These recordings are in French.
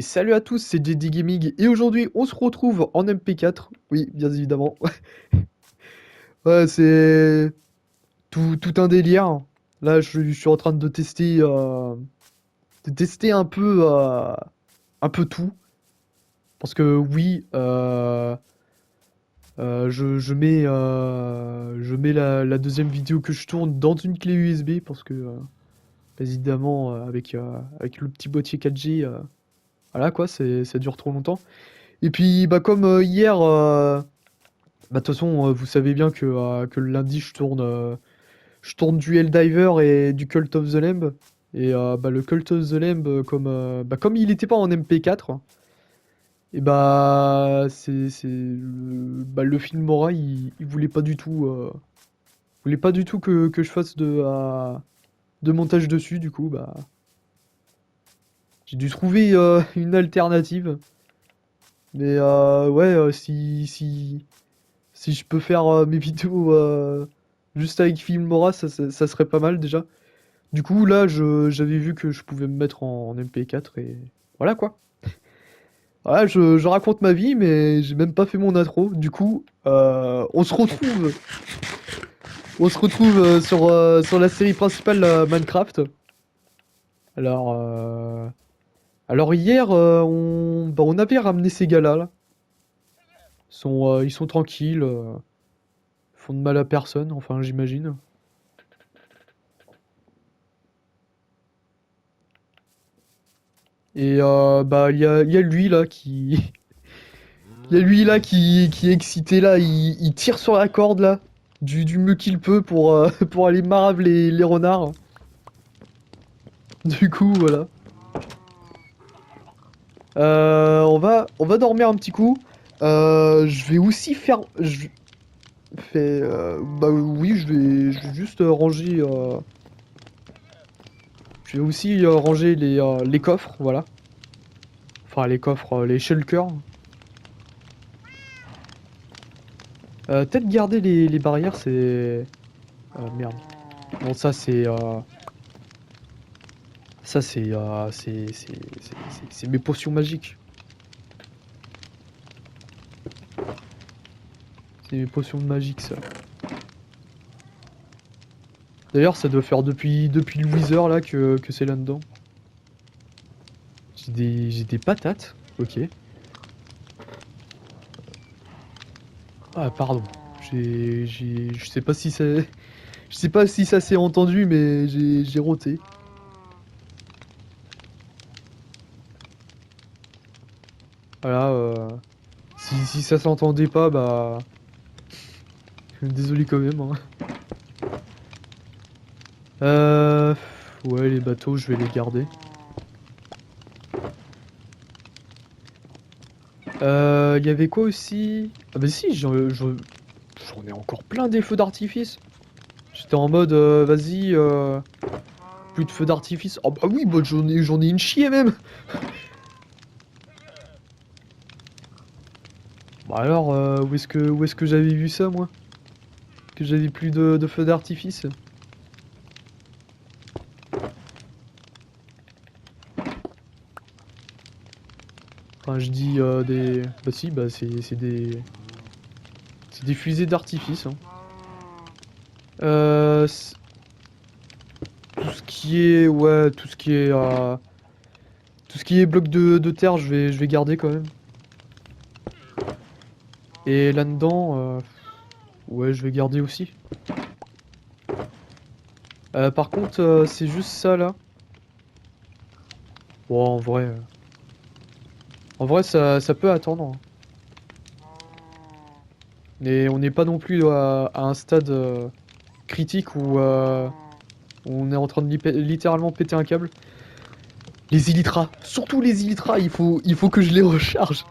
Et salut à tous, c'est JD Gaming et aujourd'hui on se retrouve en MP4. Oui, bien évidemment. Ouais, c'est tout un délire. Là, je suis en train de tester un peu tout. Parce que oui, je mets la deuxième vidéo que je tourne dans une clé USB parce que, évidemment, avec le petit boîtier 4G, voilà quoi, ça dure trop longtemps. Et puis, bah, comme hier, bah, de toute façon, vous savez bien que le lundi, je tourne du Helldiver et du Cult of the Lamb. Et bah, le Cult of the Lamb, comme il n'était pas en MP4, et bah, bah, le film Mora, il voulait pas du tout que je fasse de montage dessus. Du coup, bah, j'ai dû trouver une alternative. Mais ouais, si je peux faire mes vidéos juste avec Filmora, ça serait pas mal déjà. Du coup, là, j'avais vu que je pouvais me mettre en MP4 et voilà quoi. Voilà, je raconte ma vie, mais j'ai même pas fait mon intro. Du coup, on se retrouve sur la série principale Minecraft. Alors, alors hier, bah, on avait ramené ces gars-là. Là. Ils sont tranquilles, font de mal à personne, enfin j'imagine. Et bah il y a lui là qui il y a lui là qui est excité là, il tire sur la corde là du mieux qu'il peut pour pour aller marave les renards. Du coup voilà. On va dormir un petit coup. Je vais aussi faire bah oui, je vais juste ranger je vais aussi ranger les coffres, voilà. Enfin les coffres, les shulkers. Peut-être garder les barrières, c'est merde. Bon, ça, c'est mes potions magiques. C'est mes potions magiques, ça. D'ailleurs, ça doit faire depuis le Wither, là, que c'est là-dedans. J'ai des patates. Ok. Ah, pardon. Je sais pas si ça... Je sais pas si ça s'est entendu, mais j'ai roté. Voilà, si ça s'entendait pas, bah... Désolé quand même, hein. Euh... Ouais, les bateaux, je vais les garder. Il y avait quoi aussi? Ah bah si, j'en ai encore plein des feux d'artifice. J'étais en mode, vas-y, plus de feux d'artifice. Oh bah oui, bah j'en ai une chier même. Bah alors, où est-ce que j'avais vu ça, moi? Que j'avais plus de feux d'artifice? Enfin, je dis des... Bah si, bah c'est des... C'est des fusées d'artifice, hein. Euh... Tout ce qui est... Ouais, tout ce qui est... Tout ce qui est bloc de terre, je vais garder quand même. Et là-dedans, ouais, je vais garder aussi. Par contre, c'est juste ça là. Bon, en vrai, ça peut attendre, hein. Mais on n'est pas non plus à un stade critique où on est en train de littéralement péter un câble. Les Elytras, surtout les Elytras, il faut que je les recharge.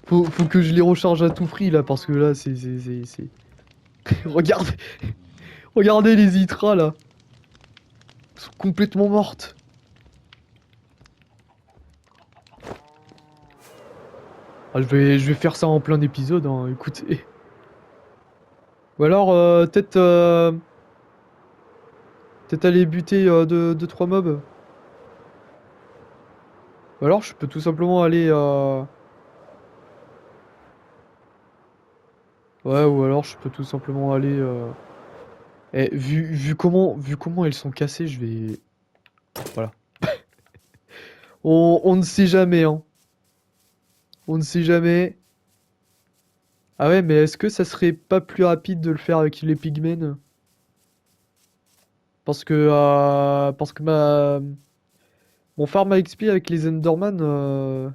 Faut que je les recharge à tout prix là, parce que là, Regardez, regardez les Elytras là. Elles sont complètement mortes. Ah, je vais faire ça en plein épisode, hein, écoutez. Ou alors, peut-être aller buter deux trois mobs. Ou alors je peux tout simplement aller... Ouais, ou alors je peux tout simplement aller... Eh, vu comment elles sont cassées, je vais... Voilà. On ne sait jamais, hein. On ne sait jamais. Ah ouais, mais est-ce que ça serait pas plus rapide de le faire avec les pigmen? Parce que mon farm à XP avec les Enderman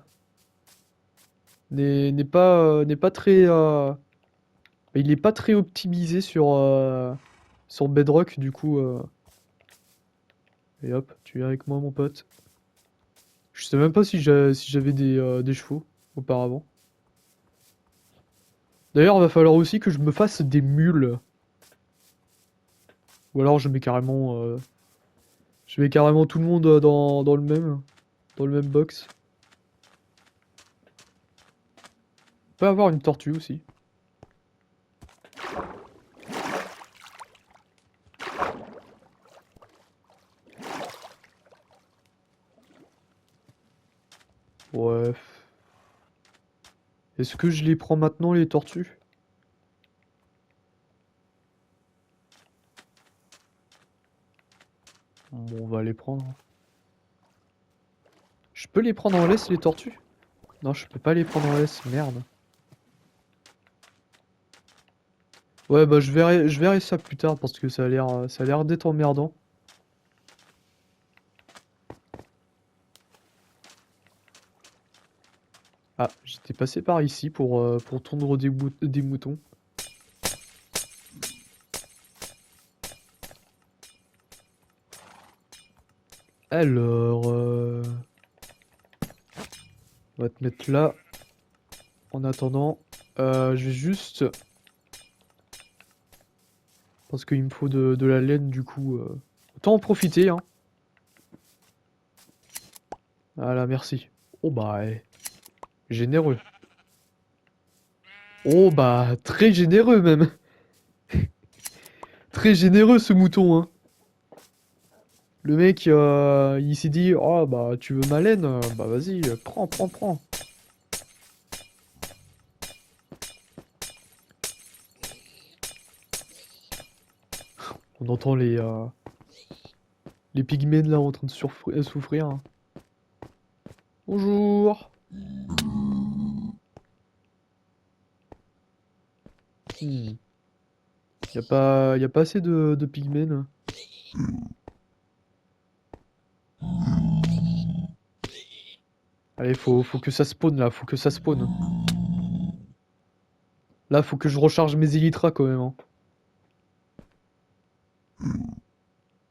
n'est pas très... il est pas très optimisé sur Bedrock, du coup... Et hop, tu viens avec moi, mon pote. Je sais même pas si j'avais des chevaux auparavant. D'ailleurs, il va falloir aussi que je me fasse des mules. Ou alors je mets carrément tout le monde dans le même box. On peut avoir une tortue aussi. Ouais. Est-ce que je les prends maintenant, les tortues? Bon, on va les prendre. Je peux les prendre en laisse, les tortues? Non, je peux pas les prendre en laisse, merde. Ouais, bah je verrai ça plus tard parce que ça a l'air d'être emmerdant. Ah, j'étais passé par ici pour tondre des moutons. Alors, on va te mettre là. En attendant, je vais juste... Parce qu'il me faut de la laine, du coup... Autant en profiter, hein. Voilà, merci. Oh bah, généreux. Oh bah, très généreux même. Très généreux ce mouton, hein. Le mec, il s'est dit, oh bah, tu veux ma laine? Bah vas-y, prends, prends, prends. On entend les pygmées là en train de souffrir, hein. Bonjour. Hmm. Y a pas assez de pygmées, là. Allez, faut que ça spawn là, faut que ça spawn. Là, faut que je recharge mes élytras quand même, hein.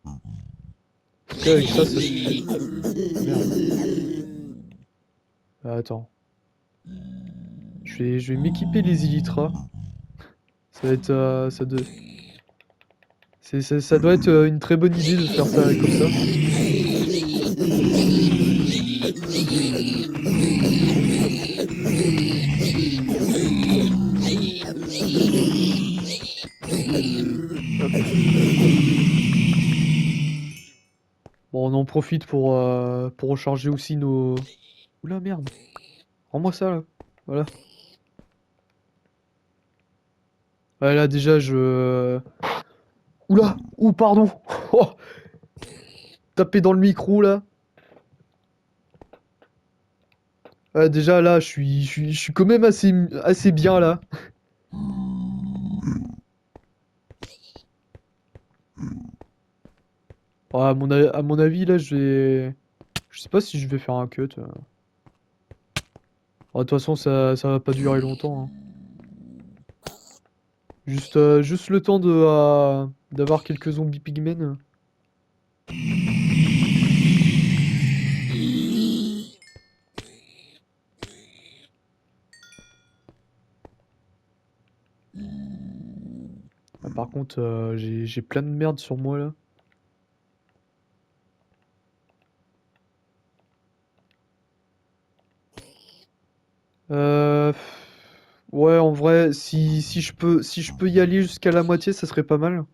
En tout cas, avec ça suffit. Ah, merde. Ah, attends. Je vais m'équiper les élytras. Ça va être, ça doit être une très bonne idée de faire ça comme ça. Bon, on en profite pour recharger aussi nos... Oula, merde. Rends-moi ça, là. Voilà. Ouais, là, déjà, Oula! Oh, pardon! Oh! Taper dans le micro, là. Ouais, déjà, là, je suis quand même assez bien, là. Ouais, à mon avis, là, je sais pas si je vais faire un cut. De toute façon, ça va pas durer longtemps, hein. Juste le temps d'avoir quelques zombies pigmen. Ah, par contre, j'ai plein de merde sur moi, là. Euh... Ouais, en vrai, si je peux y aller jusqu'à la moitié, ça serait pas mal.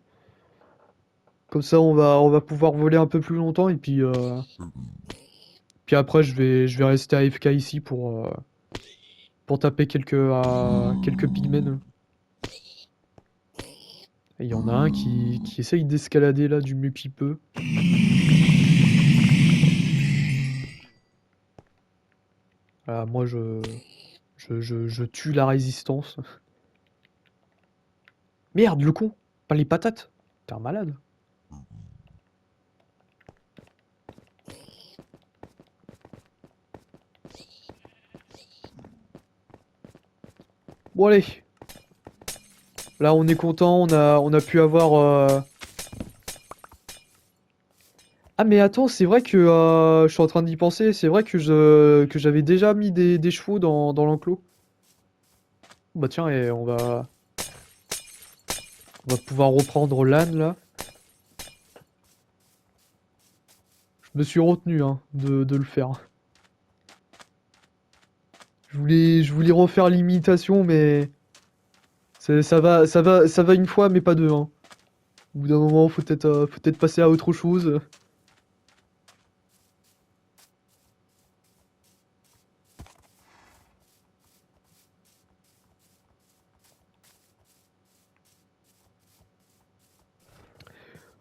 Comme ça, on va pouvoir voler un peu plus longtemps et puis Puis après, je vais rester AFK ici pour taper quelques pigmen. Il y en a un qui essaye d'escalader là du mieux qu'il peut. Voilà, moi je tue la résistance. Merde, le con! Pas les patates! T'es un malade. Bon allez. Là on est content, on a pu avoir... Ah mais attends, c'est vrai que je suis en train d'y penser, c'est vrai que j'avais déjà mis des chevaux dans l'enclos. Bah tiens, et on va pouvoir reprendre l'âne là. Je me suis retenu hein, de le faire. Je voulais refaire l'imitation, mais ça va une fois, mais pas deux. Hein. Au bout d'un moment, faut peut-être passer à autre chose.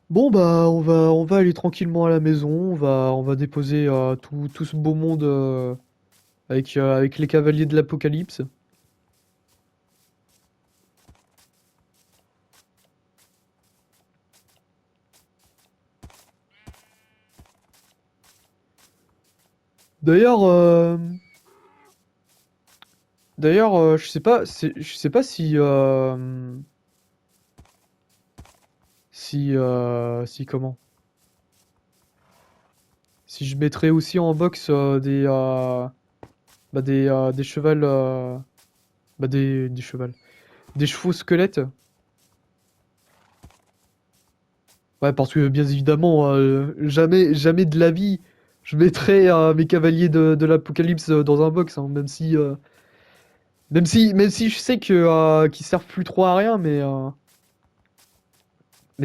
Bon bah, on va aller tranquillement à la maison. On va déposer tout ce beau monde avec les cavaliers de l'Apocalypse. D'ailleurs, je sais pas si comment? Si je mettrais aussi en box des chevals, des chevals, des chevaux squelettes. Ouais, parce que bien évidemment, jamais de la vie, je mettrais mes cavaliers de l'Apocalypse dans un box, hein, même si je sais qu'ils servent plus trop à rien, mais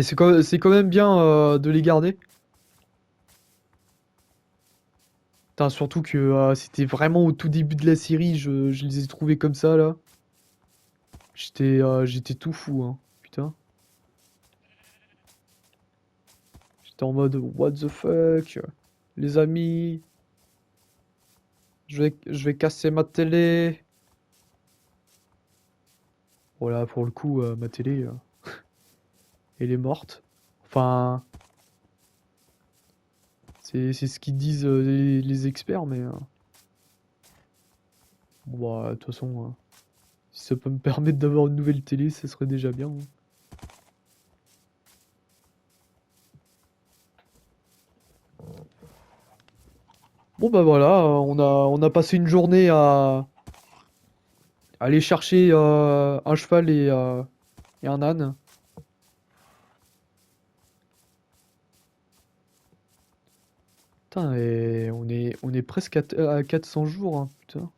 c'est quand même bien de les garder. Putain, surtout que c'était vraiment au tout début de la série, je les ai trouvés comme ça là. J'étais tout fou, hein. Putain. J'étais en mode what the fuck, les amis, je vais casser ma télé. Voilà, pour le coup, ma télé, elle est morte. Enfin, c'est ce qu'ils disent les experts, mais bon, bah, de toute façon, si ça peut me permettre d'avoir une nouvelle télé, ça serait déjà bien. Hein. Bon bah voilà, on a passé une journée à aller chercher un cheval et un âne. Putain, et on est presque à 400 jours, hein, putain.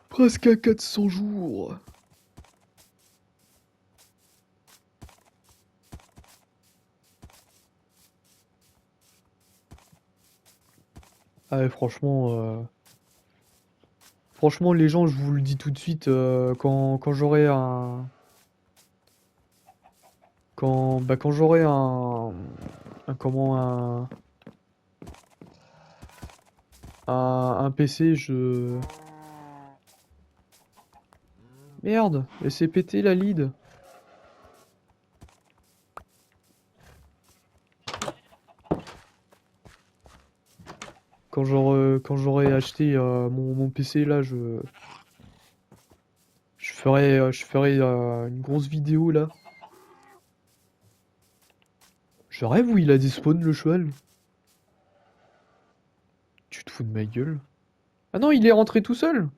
Presque à 400 jours. Ah ouais, franchement, les gens, je vous le dis tout de suite, quand j'aurai quand j'aurai comment, un PC, Merde, elle s'est pété la lead. Quand j'aurai acheté mon PC, là, je ferai une grosse vidéo, là. Je rêve où il a des spawns, le cheval. Tu te fous de ma gueule. Ah non, il est rentré tout seul.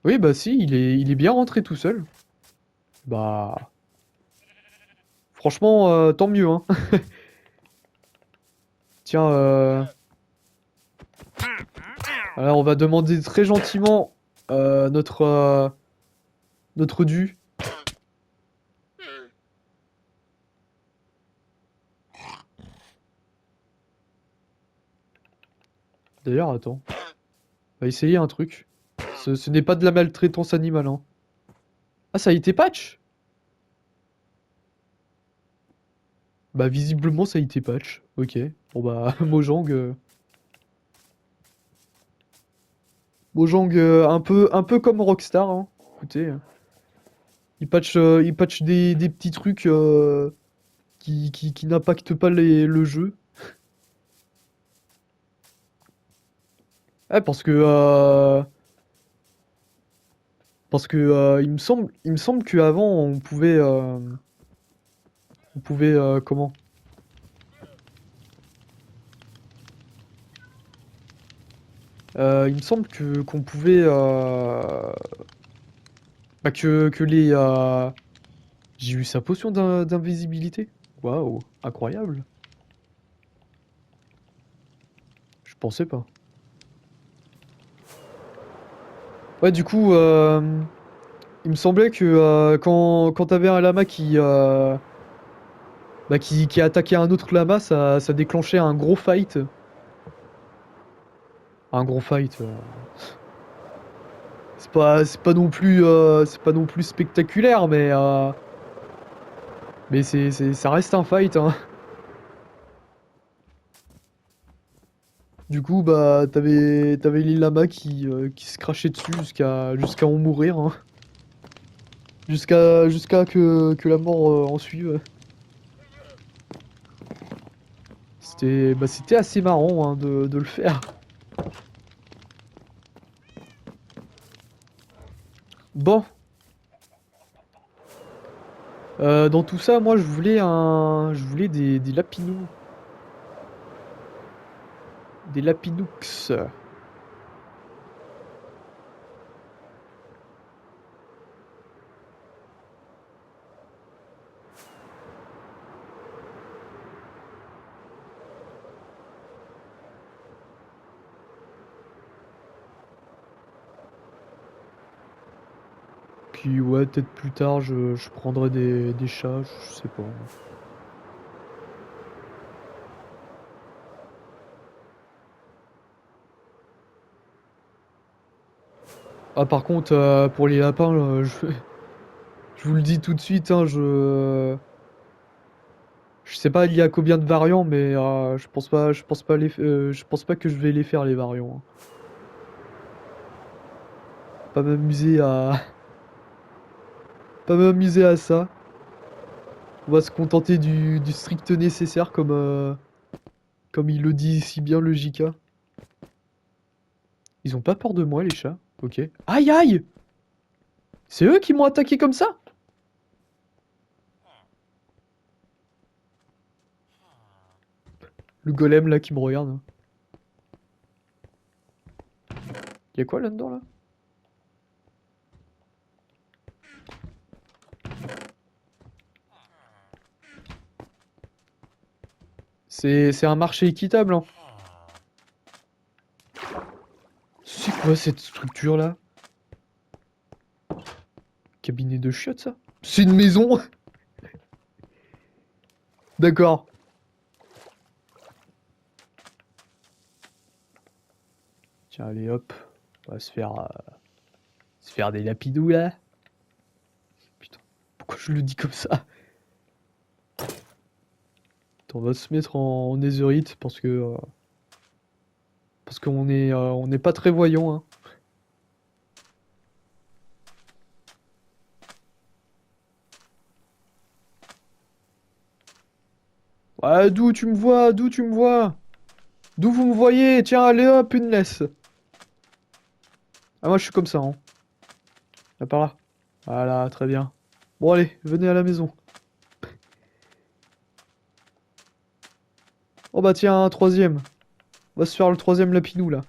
Oui, bah si, il est bien rentré tout seul. Bah, franchement, tant mieux, hein. Tiens, alors on va demander très gentiment notre notre dû. D'ailleurs, attends. On va essayer un truc. Ce n'est pas de la maltraitance animale, hein. Ah, ça a été patch? Bah, visiblement, ça a été patch. Ok. Bon, bah, Mojang. Mojang, un peu comme Rockstar, hein. Écoutez, il patch des petits trucs qui n'impactent pas le jeu. Ouais, parce que il me semble qu'avant on pouvait comment? Il me semble que qu'on pouvait bah que les j'ai eu sa potion d'invisibilité. Waouh, incroyable. Je pensais pas. Ouais, du coup, il me semblait que quand t'avais un lama qui attaquait un autre lama, ça déclenchait un gros fight. Un gros fight. C'est pas non plus spectaculaire, mais ça reste un fight, hein. Du coup, bah, t'avais les lamas qui se crachaient dessus jusqu'à en mourir, hein. Jusqu'à que la mort en suive. C'était assez marrant, hein, de le faire. Bon, dans tout ça, moi, je voulais des lapinous. Des lapinux. Puis ouais, peut-être plus tard, je prendrai des chats, je sais pas. Ah, par contre, pour les lapins, je vous le dis tout de suite, hein, je sais pas il y a combien de variants, mais je pense pas que je vais les faire les variants, hein. Pas m'amuser à, pas m'amuser à ça. On va se contenter du strict nécessaire comme il le dit si bien le JK. Ils ont pas peur de moi les chats, ok. Aïe aïe! C'est eux qui m'ont attaqué comme ça? Le golem là qui me regarde, hein. Y'a quoi là-dedans là? C'est un marché équitable, hein. C'est quoi cette structure là? Cabinet de chiottes ça? C'est une maison? D'accord. Tiens, allez hop. On va se faire des lapidous là. Putain, pourquoi je le dis comme ça? Attends, on va se mettre en netherite parce on n'est pas très voyant, hein. Ouais, d'où tu me vois? D'où tu me vois? D'où vous me voyez? Tiens, allez hop, une laisse. Ah, moi je suis comme ça, hein. Là, par là. Voilà, très bien. Bon, allez, venez à la maison. Oh bah tiens, un troisième. On va se faire le troisième lapinou là.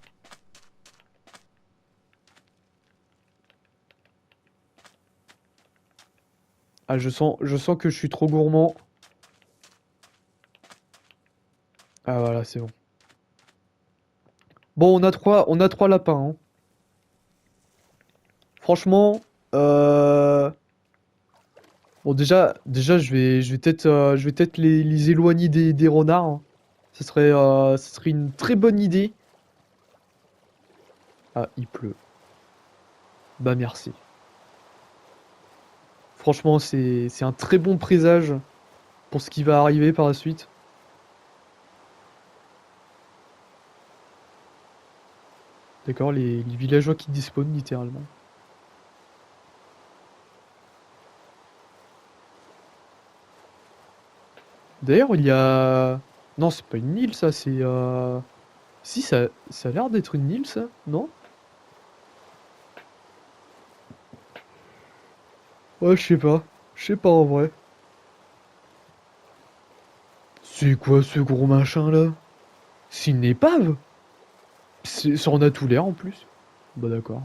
Ah, je sens que je suis trop gourmand. Ah voilà, c'est bon. Bon, on a trois lapins, hein. Franchement, euh, bon déjà je vais peut-être les éloigner des renards, hein. Ce serait une très bonne idée. Ah, il pleut. Bah merci. Franchement, c'est un très bon présage pour ce qui va arriver par la suite. D'accord, les villageois qui dispawnent littéralement. D'ailleurs, il y a... Non, c'est pas une île, ça, c'est... Si, ça a l'air d'être une île, ça, non? Ouais, je sais pas. Je sais pas en vrai. C'est quoi ce gros machin là? C'est une épave? Ça en a tout l'air en plus. Bah d'accord.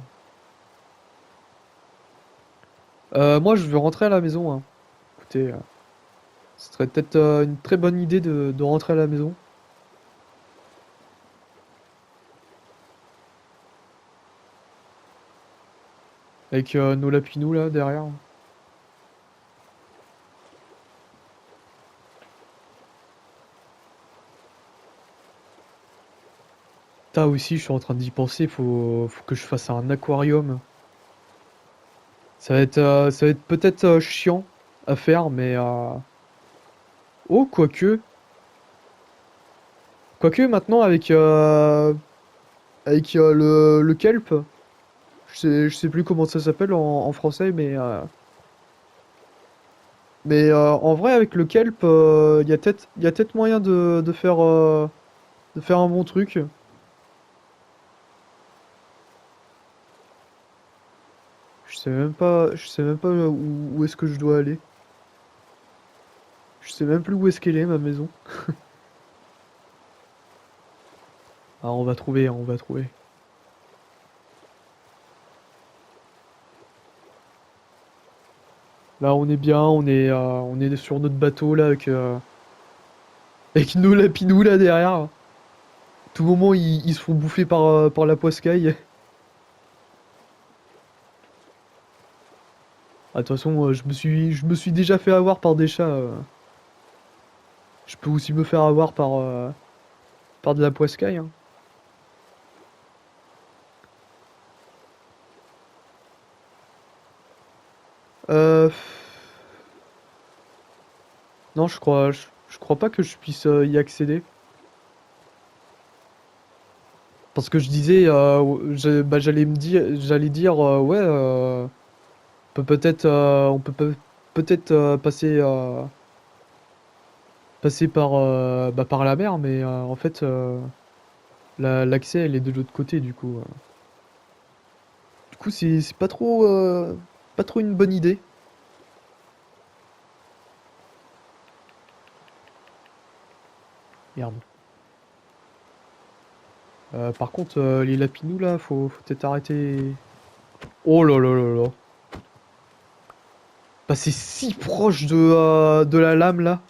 Moi je veux rentrer à la maison, hein. Écoutez, ce serait peut-être une très bonne idée de rentrer à la maison. Avec nos lapinous là derrière. T'as aussi, je suis en train d'y penser, faut que je fasse un aquarium. Ça va être peut-être chiant à faire, mais... Oh, quoique maintenant avec le kelp, je sais plus comment ça s'appelle en français, mais en vrai, avec le kelp, il y a peut-être moyen de faire un bon truc. Je sais même pas où est-ce que je dois aller. Je sais même plus où est-ce qu'elle est, ma maison. Ah, on va trouver, on va trouver. Là, on est bien, on est sur notre bateau, là, avec nos lapinous, là, derrière. Tout moment, ils se font bouffer par la poiscaille. Ah, de toute façon, je me suis déjà fait avoir par des chats. Je peux aussi me faire avoir par de la poiscaille, hein. Euh... Non, je crois pas que je puisse y accéder. Parce que je disais, bah, j'allais dire, ouais, on peut peut-être passer par la mer, mais en fait, l'accès, elle est de l'autre côté, du coup. Du coup, c'est pas trop une bonne idée. Merde. Par contre, les lapinous là, faut peut-être arrêter. Oh là là là là. Bah, c'est si proche de la lame là.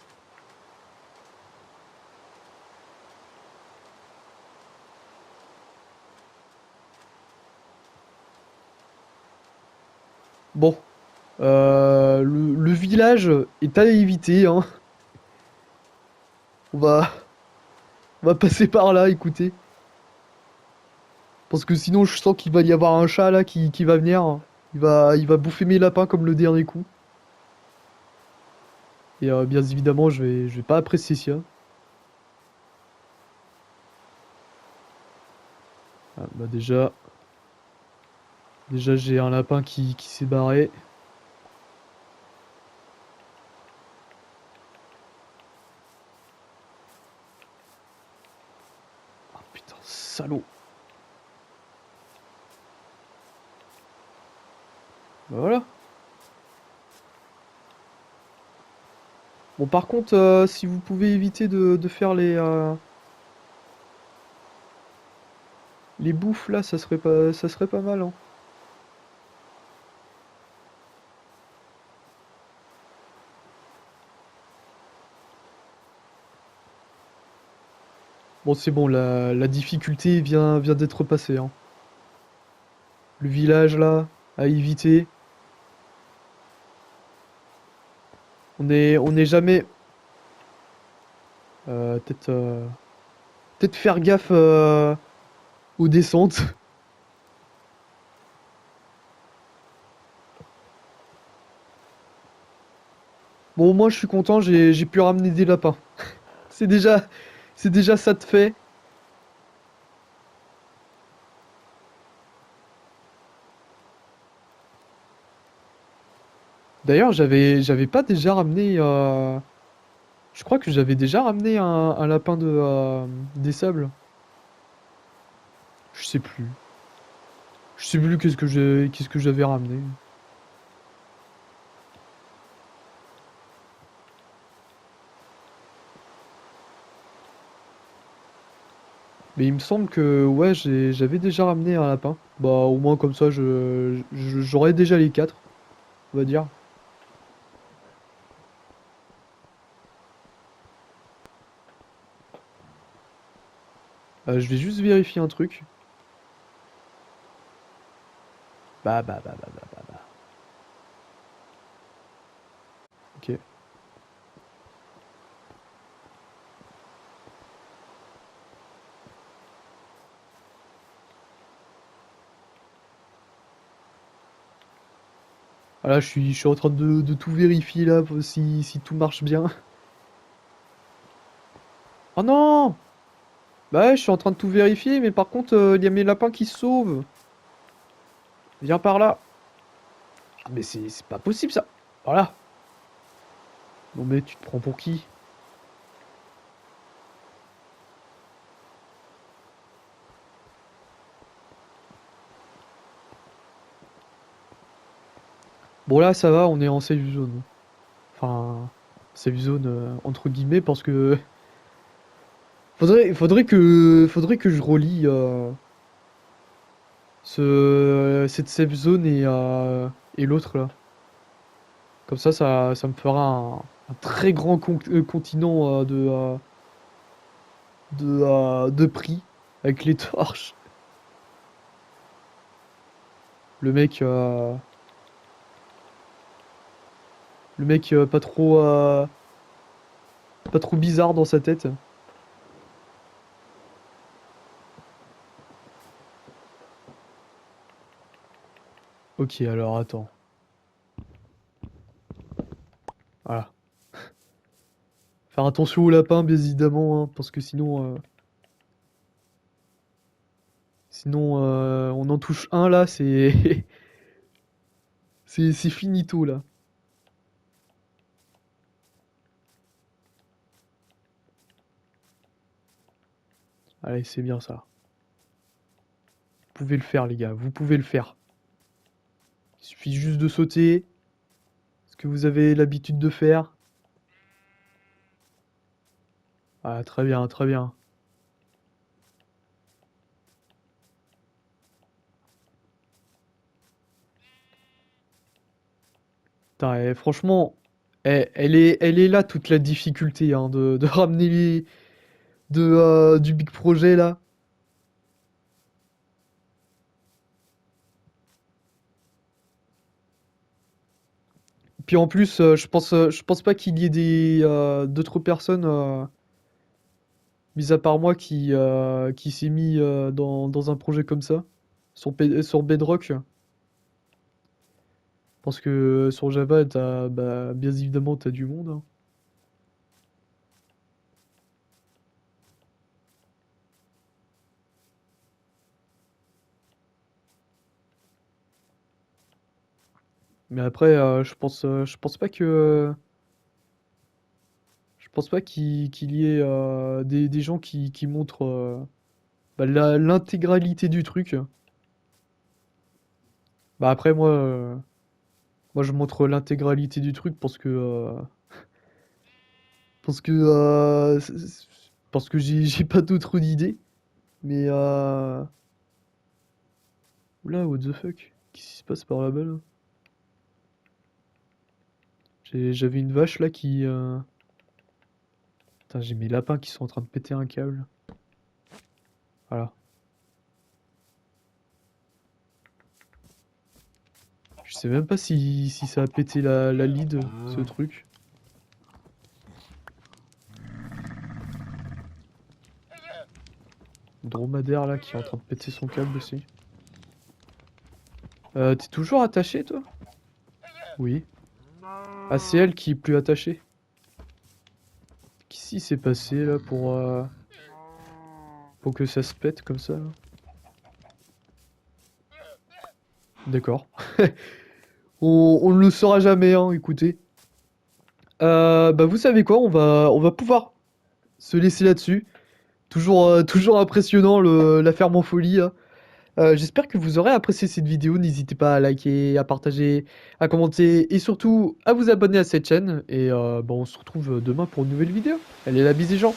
Bon, le village est à éviter, hein. On va, on va passer par là, écoutez. Parce que sinon, je sens qu'il va y avoir un chat là qui va venir. Il va bouffer mes lapins comme le dernier coup. Et bien évidemment, je vais pas apprécier ça. Ah, bah déjà j'ai un lapin qui s'est barré. Ah putain, salaud. Bah voilà. Bon, par contre, si vous pouvez éviter de faire les bouffes là, ça serait pas mal, hein. Bon, c'est bon, la difficulté vient d'être passée, hein. Le village là. à éviter. On est jamais... peut-être peut-être faire gaffe aux descentes. Bon, moi je suis content, j'ai pu ramener des lapins. C'est déjà, c'est déjà ça de fait. D'ailleurs, j'avais pas déjà ramené. Je crois que j'avais déjà ramené un lapin des sables. Je sais plus. Je sais plus qu'est-ce que j'avais ramené. Mais il me semble que ouais, j'avais déjà ramené un lapin. Bah au moins comme ça, j'aurais déjà les quatre, on va dire. Je vais juste vérifier un truc. Bah. Ok. Voilà, je suis en train de tout vérifier là, pour si tout marche bien. Oh non! Bah ouais, je suis en train de tout vérifier, mais par contre, il y a mes lapins qui se sauvent. Viens par là. Ah, mais c'est pas possible ça. Voilà. Non mais tu te prends pour qui? Bon là, ça va, on est en safe zone. Enfin, safe zone entre guillemets parce que faudrait que je relie cette safe zone et l'autre là. Comme ça me fera un très grand continent de prix avec les torches. Le mec, euh, le mec pas trop bizarre dans sa tête. Ok, alors attends. Voilà. Faire attention aux lapins, bien évidemment, hein, parce que sinon on en touche un là, c'est c'est finito là. Allez, c'est bien ça. Vous pouvez le faire, les gars, vous pouvez le faire. Il suffit juste de sauter, ce que vous avez l'habitude de faire. Ah, très bien, très bien. Putain, franchement, elle est là toute la difficulté hein, de ramener du big projet là. Puis en plus, je pense pas qu'il y ait d'autres personnes, mis à part moi, qui s'est mis dans un projet comme ça, sur Bedrock. Parce que sur Java, bah, bien évidemment, t'as du monde, hein. Mais après, je pense pas qu'il y ait des gens qui montrent bah, l'intégralité du truc. Bah après, moi, je montre l'intégralité du truc parce que, parce que j'ai pas d'autres idées. Mais, oula, what the fuck? Qu'est-ce qui se passe par là-bas, là? J'avais une vache, là, Putain, j'ai mes lapins qui sont en train de péter un câble. Voilà. Je sais même pas si ça a pété la lead, ce truc. Dromadaire là qui est en train de péter son câble aussi. T'es toujours attaché toi? Oui. Ah, c'est elle qui est plus attachée. Qu'est-ce qui s'est passé là pour que ça se pète comme ça là? D'accord. On ne le saura jamais, hein, écoutez. Bah vous savez quoi, on va pouvoir se laisser là-dessus. Toujours impressionnant la ferme en folie là. J'espère que vous aurez apprécié cette vidéo. N'hésitez pas à liker, à partager, à commenter et surtout à vous abonner à cette chaîne. Et bah, on se retrouve demain pour une nouvelle vidéo. Allez la bise les gens.